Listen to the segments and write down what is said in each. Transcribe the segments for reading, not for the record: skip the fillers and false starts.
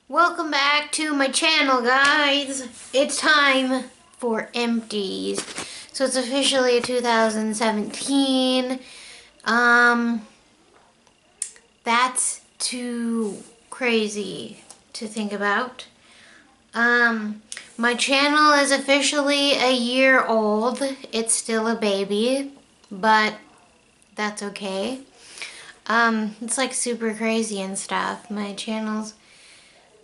Welcome back to my channel, guys. It's time for Empties. So it's officially 2017. That's too crazy to think about. My channel is officially a year old. It's still a baby, but that's okay. It's like super crazy and stuff. My channel's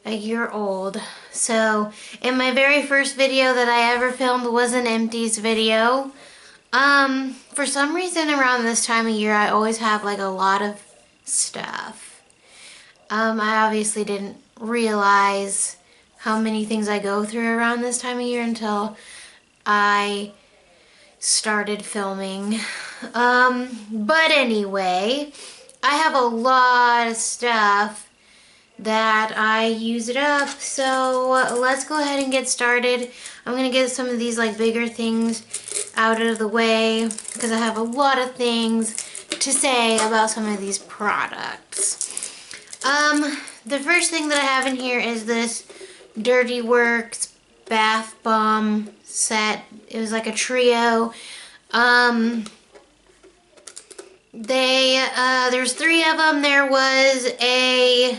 a year old. So, in my very first video that I ever filmed was an Empties video. For some reason around this time of year, I always have like a lot of stuff. I obviously didn't realize how many things I go through around this time of year until I started filming. But anyway, I have a lot of stuff that I use it up, so let's go ahead and get started. I'm gonna get some of these like bigger things out of the way because I have a lot of things to say about some of these products. The first thing that I have in here is this Dirty Works bath bomb set. It was like a trio. There's 3 of them. There was a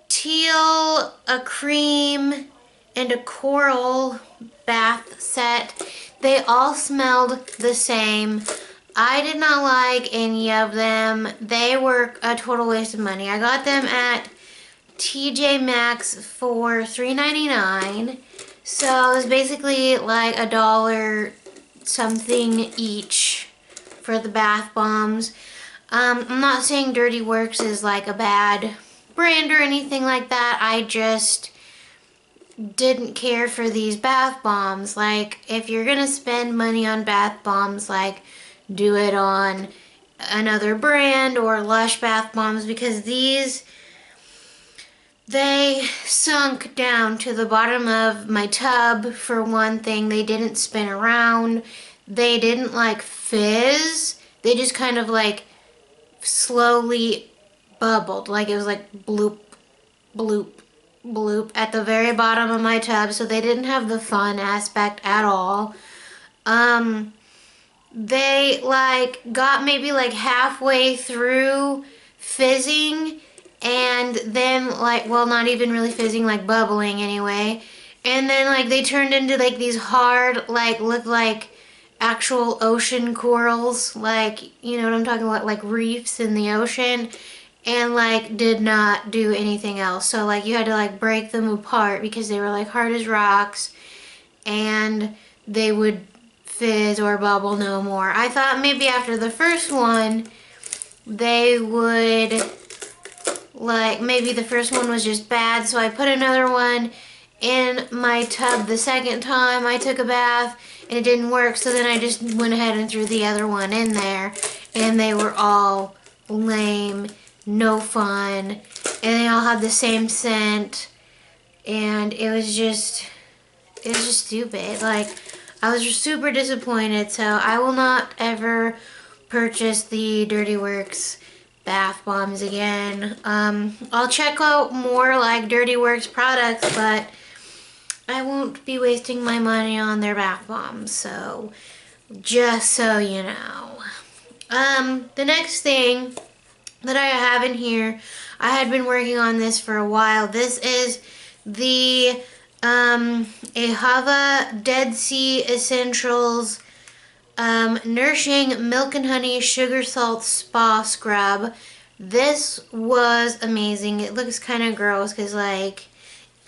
teal, a cream, and a coral bath set. They all smelled the same. I did not like any of them. They were a total waste of money. I got them at TJ Maxx for $3.99. So it was basically like $1 something each for the bath bombs. I'm not saying Dirty Works is like a bad brand or anything like that. I just didn't care for these bath bombs. Like, if you're gonna spend money on bath bombs, like, do it on another brand or Lush bath bombs, because these, they sunk down to the bottom of my tub. For one thing, they didn't spin around. They didn't like fizz. They just kind of like slowly bubbled. Like it was like bloop, bloop, bloop at the very bottom of my tub. So they didn't have the fun aspect at all. They like got maybe like halfway through fizzing, and then like, well, not even really fizzing, like bubbling anyway. And then like they turned into like these hard, like look like actual ocean corals, like, you know what I'm talking about, like reefs in the ocean, and like did not do anything else. So like you had to like break them apart because they were like hard as rocks, and they would fizz or bubble no more. I thought maybe after the first one they would, like, maybe the first one was just bad, so I put another one in my tub the second time I took a bath and it didn't work, so then I just went ahead and threw the other one in there, and they were all lame, no fun, and they all had the same scent, and it was just stupid. Like, I was just super disappointed, so I will not ever purchase the Dirty Works bath bombs again. I'll check out more like Dirty Works products, but I won't be wasting my money on their bath bombs, so just so you know. The next thing that I have in here, I had been working on this for a while. This is the Ahava Dead Sea Essentials Nourishing Milk and Honey Sugar Salt Spa Scrub. This was amazing. It looks kind of gross because like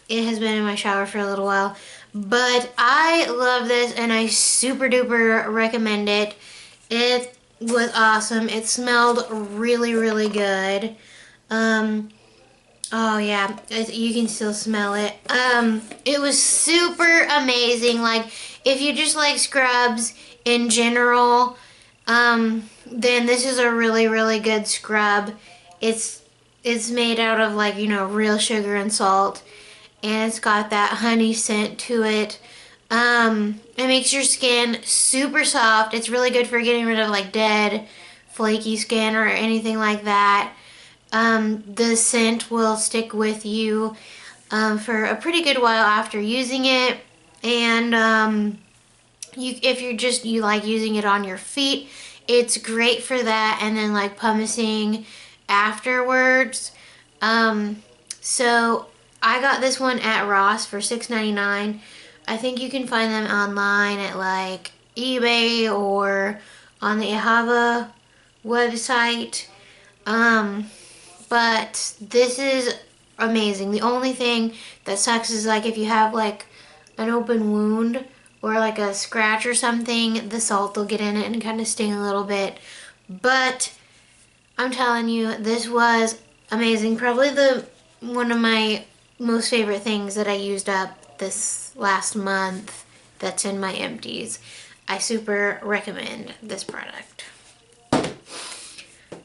it has been in my shower for a little while, but I love this and I super duper recommend it. It was awesome. It smelled really, really good. Oh yeah, you can still smell it. It was super amazing. Like, if you just like scrubs in general, then this is a really, really good scrub. It's made out of, like, you know, real sugar and salt, and it's got that honey scent to it. It makes your skin super soft. It's really good for getting rid of like dead, flaky skin or anything like that. the scent will stick with you for a pretty good while after using it. And if you like using it on your feet, it's great for that. And then like pumicing afterwards. So I got this one at Ross for $6.99. I think you can find them online at like eBay or on the Ahava website. But this is amazing. The only thing that sucks is like if you have like an open wound or like a scratch or something, the salt will get in it and kind of sting a little bit. But I'm telling you, this was amazing. Probably one of my most favorite things that I used up this last month that's in my empties. I super recommend this product.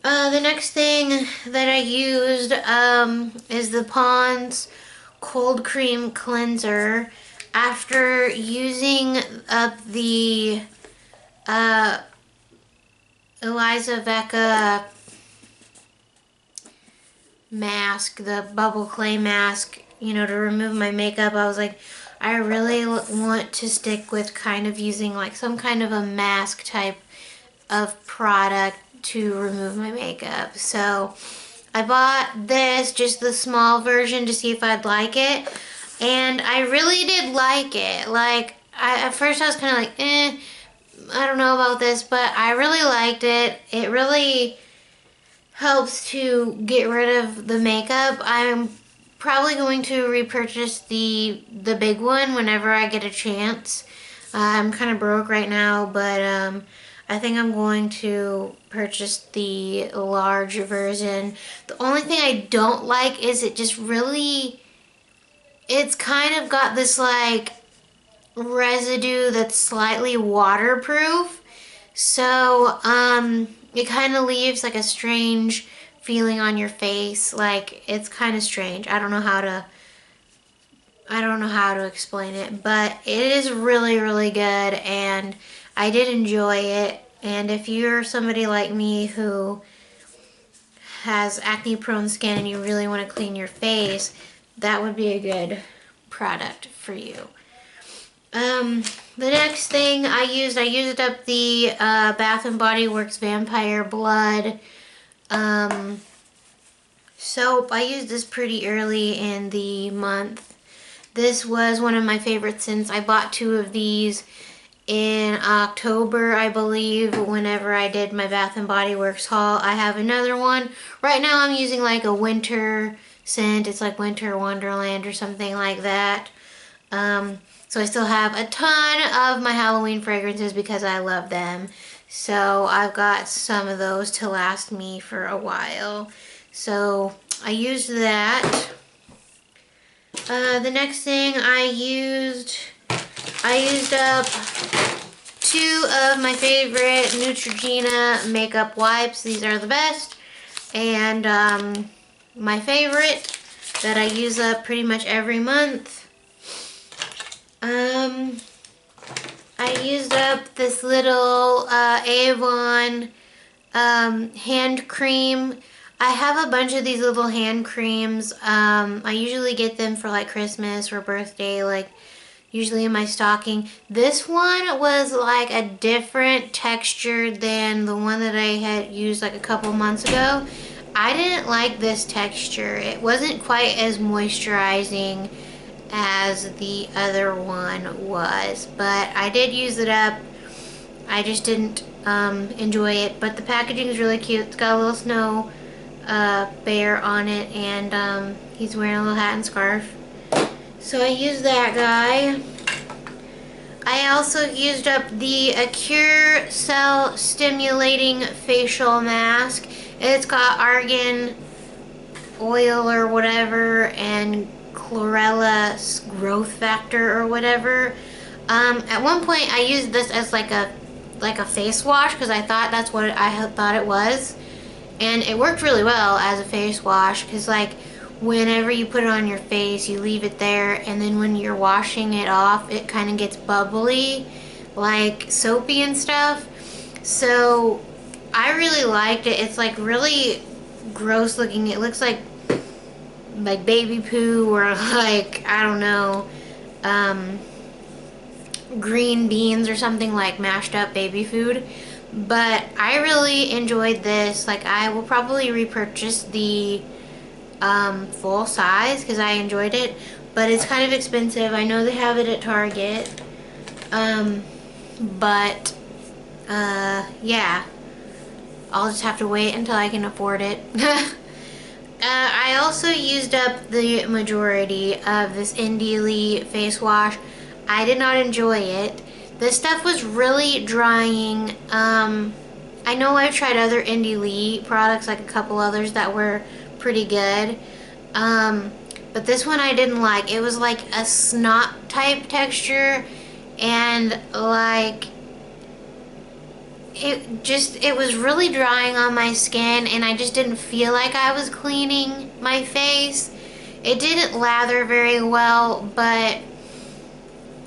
The next thing that I used is the Pond's Cold Cream Cleanser. After using up the Eliza Vecca mask, the bubble clay mask, you know, to remove my makeup, I was like, I really want to stick with kind of using like some kind of a mask type of product to remove my makeup. So I bought this, just the small version, to see if I'd like it. And I really did like it. Like, at first I was kind of like, I don't know about this, but I really liked it. It really helps to get rid of the makeup. I'm probably going to repurchase the big one whenever I get a chance. I'm kind of broke right now, but I think I'm going to purchase the large version. The only thing I don't like is it just really, it's kind of got this like residue that's slightly waterproof. So it kind of leaves like a strange feeling on your face. Like, it's kind of strange. I don't know how to explain it, but it is really, really good, and I did enjoy it. And if you're somebody like me who has acne prone skin and you really want to clean your face, that would be a good product for you. The next thing I used up the Bath and Body Works Vampire Blood soap. I used this pretty early in the month. This was one of my favorites since I bought 2 of these in October, I believe, whenever I did my Bath and Body Works haul. I have another one. Right now I'm using like a winter scent. It's like Winter Wonderland or something like that. So I still have a ton of my Halloween fragrances because I love them. So I've got some of those to last me for a while. So I used that. The next thing I used up 2 of my favorite Neutrogena makeup wipes. These are the best. And my favorite that I use up pretty much every month. I used up this little Avon hand cream. I have a bunch of these little hand creams. I usually get them for like Christmas or birthday, like usually in my stocking. This one was like a different texture than the one that I had used like a couple months ago. I didn't like this texture. It wasn't quite as moisturizing as the other one was, but I did use it up. I just didn't enjoy it, but the packaging is really cute. It's got a little snow bear on it, and he's wearing a little hat and scarf. So I used that guy. I also used up the Cure Cell Stimulating Facial Mask. It's got argan oil or whatever and chlorella growth factor or whatever. At one point I used this as like a face wash because I thought that's what I thought it was, and it worked really well as a face wash because like whenever you put it on your face you leave it there, and then when you're washing it off it kind of gets bubbly, like soapy and stuff. So I really liked it. It's like really gross looking. It looks like baby poo, or like, I don't know, green beans or something, like mashed up baby food. But I really enjoyed this. Like, I will probably repurchase the full size because I enjoyed it, but it's kind of expensive. I know they have it at Target, but yeah, I'll just have to wait until I can afford it. I also used up the majority of this Indie Lee face wash. I did not enjoy it. This stuff was really drying. I know I've tried other Indie Lee products, like a couple others that were pretty good. But this one I didn't like. It was like a snot type texture, and like it was really drying on my skin, and I just didn't feel like I was cleaning my face. It didn't lather very well, but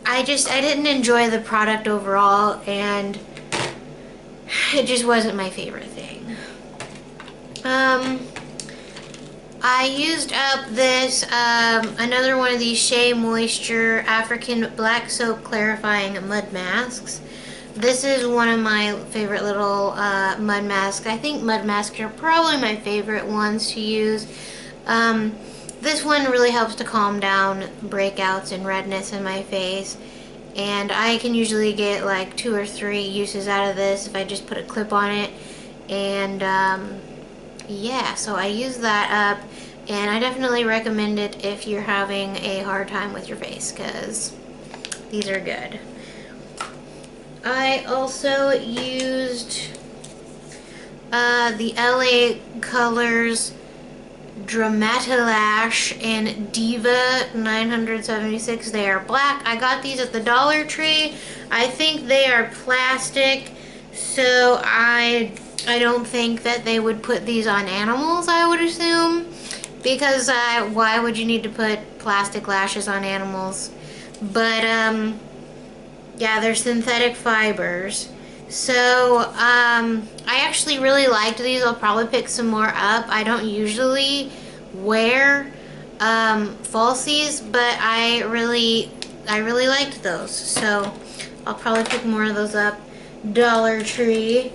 I didn't enjoy the product overall, and it just wasn't my favorite thing. I used up this, another one of these Shea Moisture African Black Soap Clarifying Mud Masks. This is one of my favorite little mud masks. I think mud masks are probably my favorite ones to use. This one really helps to calm down breakouts and redness in my face. And I can usually get like 2 or 3 uses out of this if I just put a clip on it. And yeah, so I use that up, and I definitely recommend it if you're having a hard time with your face, because these are good. I also used the LA Colors Dramatilash and Diva 976. They are black. I got these at the Dollar Tree. I think they are plastic, so I don't think that they would put these on animals, I would assume, because why would you need to put plastic lashes on animals? But yeah, they're synthetic fibers. So I actually really liked these. I'll probably pick some more up. I don't usually wear falsies, but I really liked those, so I'll probably pick more of those up. Dollar Tree.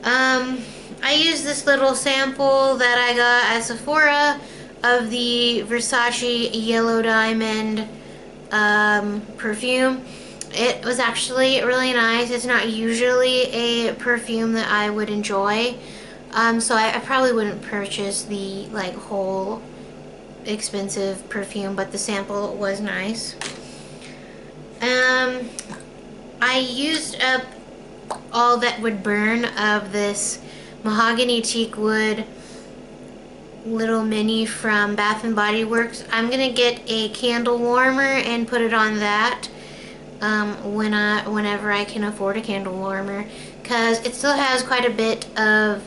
I used this little sample that I got at Sephora of the Versace Yellow Diamond perfume. It was actually really nice. It's not usually a perfume that I would enjoy, so I probably wouldn't purchase the like whole expensive perfume, but the sample was nice. I used up all that would burn of this Mahogany Teak Wood little mini from Bath and Body Works. I'm gonna get a candle warmer and put it on that whenever I can afford a candle warmer, because it still has quite a bit of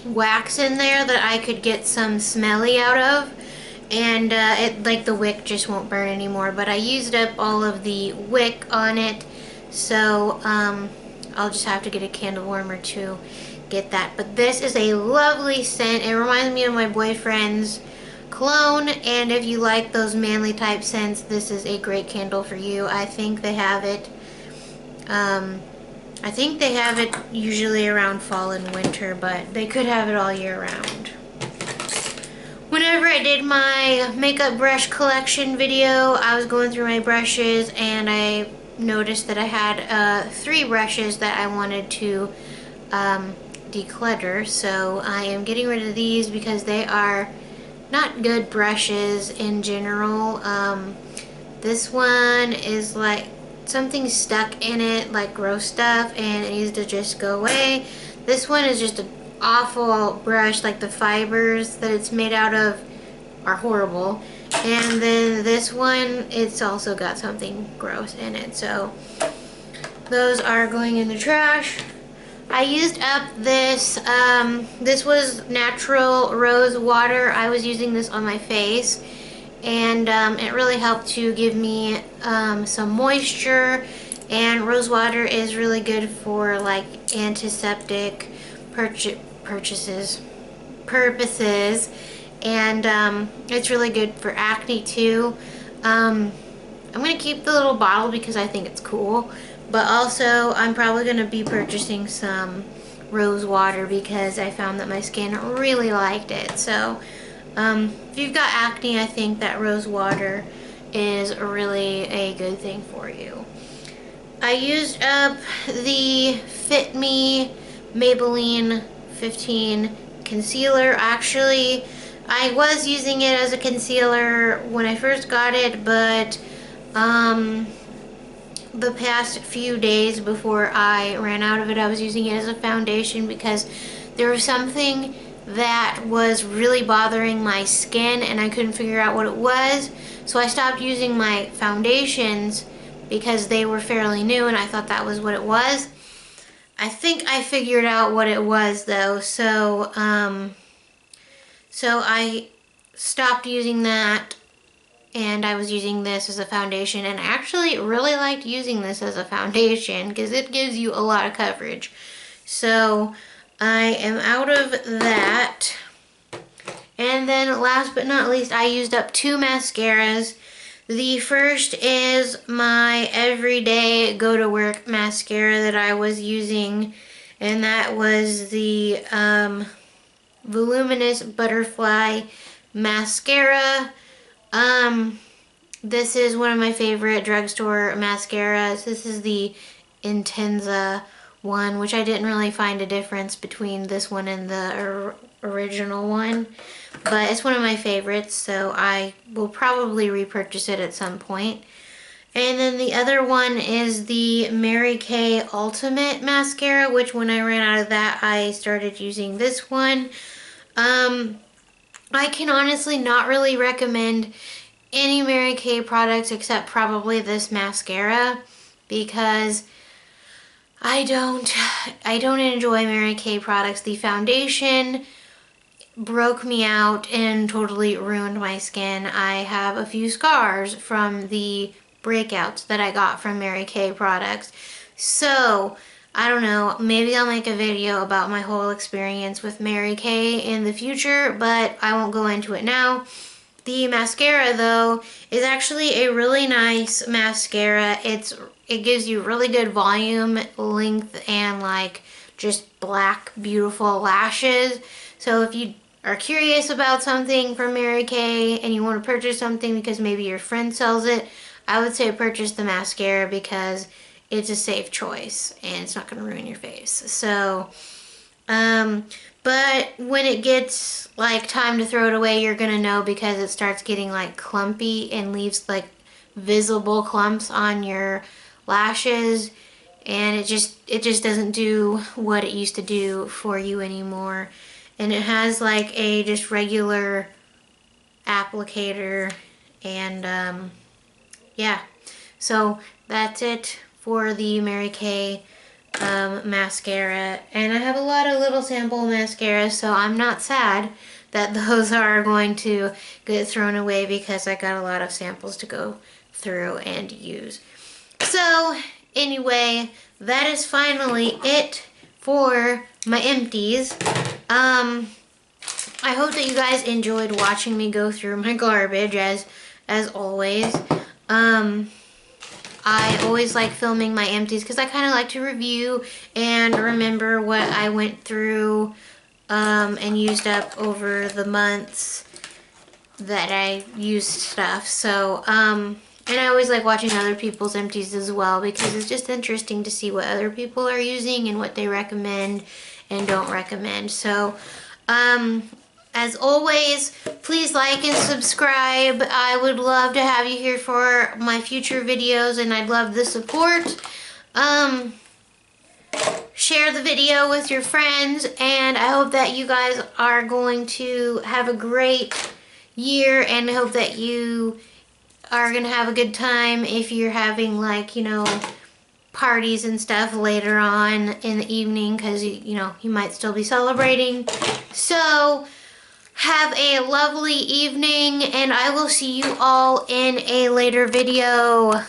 wax in there that I could get some smelly out of, and it, like, the wick just won't burn anymore. But I used up all of the wick on it, so I'll just have to get a candle warmer to get that. But this is a lovely scent. It reminds me of my boyfriend's cologne, and if you like those manly type scents, this is a great candle for you. I think they have it usually around fall and winter, but they could have it all year round. Whenever I did my makeup brush collection video, I was going through my brushes, and I noticed that I had 3 brushes that I wanted to declutter, so I am getting rid of these because they are not good brushes in general. This one is like something stuck in it, like gross stuff, and it needs to just go away. This one is just an awful brush, like the fibers that it's made out of are horrible. And then this one, it's also got something gross in it, so those are going in the trash. I used up this, this was natural rose water. I was using this on my face, and it really helped to give me some moisture, and rose water is really good for like antiseptic purposes, and it's really good for acne too. I'm gonna keep the little bottle because I think it's cool, but also I'm probably gonna be purchasing some rose water because I found that my skin really liked it. So if you've got acne, I think that rose water is really a good thing for you. I used up the Fit Me Maybelline 15 concealer. Actually, I was using it as a concealer when I first got it, but the past few days before I ran out of it, I was using it as a foundation because there was something that was really bothering my skin and I couldn't figure out what it was. So I stopped using my foundations because they were fairly new and I thought that was what it was. I think I figured out what it was though, so I stopped using that and I was using this as a foundation, and I actually really liked using this as a foundation because it gives you a lot of coverage. So I am out of that. And then last but not least, I used up 2 mascaras. The first is my everyday go to work mascara that I was using, and that was the Voluminous Butterfly Mascara. This is one of my favorite drugstore mascaras. This is the Intenza one, which I didn't really find a difference between this one and the original one, but it's one of my favorites, so I will probably repurchase it at some point. And then the other one is the Mary Kay Ultimate Mascara, which when I ran out of that, I started using this one. I can honestly not really recommend any Mary Kay products except probably this mascara because I don't enjoy Mary Kay products. The foundation broke me out and totally ruined my skin. I have a few scars from the breakouts that I got from Mary Kay products. So I don't know, maybe I'll make a video about my whole experience with Mary Kay in the future, but I won't go into it now. The mascara though is actually a really nice mascara. It gives you really good volume, length, and like just black beautiful lashes. So if you are curious about something from Mary Kay and you want to purchase something because maybe your friend sells it, I would say purchase the mascara because it's a safe choice and it's not going to ruin your face. So, but when it gets like time to throw it away, you're going to know because it starts getting like clumpy and leaves like visible clumps on your lashes, and it just doesn't do what it used to do for you anymore. And it has like a just regular applicator, and yeah, so that's it for the Mary Kay mascara. And I have a lot of little sample mascaras, so I'm not sad that those are going to get thrown away because I got a lot of samples to go through and use. So anyway, that is finally it for my empties. I hope that you guys enjoyed watching me go through my garbage as always. I always like filming my empties because I kind of like to review and remember what I went through and used up over the months that I used stuff. So, and I always like watching other people's empties as well because it's just interesting to see what other people are using and what they recommend and don't recommend. So, as always, please like and subscribe. I would love to have you here for my future videos, and I'd love the support. Share the video with your friends, and I hope that you guys are going to have a great year, and I hope that you are going to have a good time if you're having, like, you know, parties and stuff later on in the evening, because, you know, you might still be celebrating. So have a lovely evening, and I will see you all in a later video.